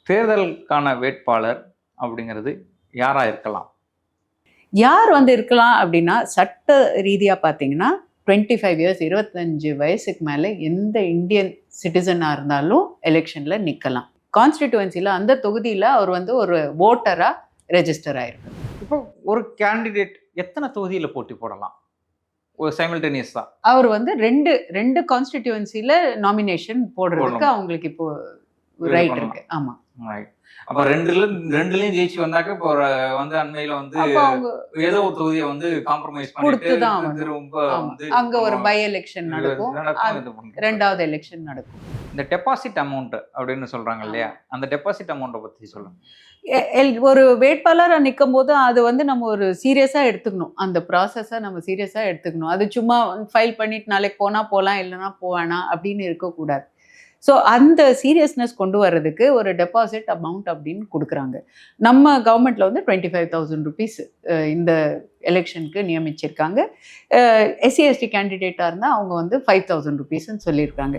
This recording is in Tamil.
தேர்தலுக்கான வேட்பாளர் அப்படிங்கிறது யாரா இருக்கலாம்? யார் இருக்கலாம் அப்படின்னா, சட்ட ரீதியா பார்த்தீங்கன்னா 25 இயர்ஸ் 25 வயசுக்கு மேலே எந்த இந்தியன் சிட்டிசனா இருந்தாலும் எலெக்ஷன்ல நிக்கலாம். கான்ஸ்டிடியூவன்சில அந்த தொகுதியில அவர் ஒரு வோட்டரா ரெஜிஸ்டர் ஆயிருக்கு. இப்போ ஒரு கேண்டிடேட் எத்தனை தொகுதியில போட்டி போடலாம்? ஒரு சைமல்டேனியஸா? அவர் 2 கான்ஸ்டிடியூவன்சில நாமினேஷன் போடுறதுக்கு அவங்களுக்கு இப்போ ரைட் இருக்கு. ஆமா. அப்ப ரெண்டுலயும் ஜெயிச்சு வந்தாக்க இப்போ அண்மையில ஏதோ ஒரு தொகுதியை காம்ப்ரமைஸ் பண்ணிட்டு ரொம்ப அங்க ஒரு பை எலெக்ஷன் நடக்கும். 2வது எலெக்ஷன் நடக்கும். இந்த டெபாசிட் அமௌண்ட் அப்படின்னு சொல்றாங்க இல்லையா, அந்த டெபாசிட் அமௌண்ட்டை பத்தி சொல்லுங்க. ஒரு வேட்பாளராக நிற்கும் போது அது நம்ம ஒரு சீரியஸா எடுத்துக்கணும். அந்த ப்ராசஸை நம்ம சீரியஸா எடுத்துக்கணும். அது சும்மா ஃபைல் பண்ணிட்டு நாளைக்கு போகலாம் இல்லைன்னா போவேணாம் அப்படின்னு இருக்கக்கூடாது. ஸோ அந்த சீரியஸ்னஸ் கொண்டு வர்றதுக்கு ஒரு டெபாசிட் அமௌண்ட் அப்படின்னு கொடுக்குறாங்க. நம்ம கவர்மெண்ட்டில் 25,000 ருபீஸ் இந்த எலெக்ஷனுக்கு நியமிச்சிருக்காங்க. எஸ்சி எஸ்டி கேண்டிடேட்டாக இருந்தால் அவங்க 5,000 ருபீஸ்ன்னு சொல்லியிருக்காங்க.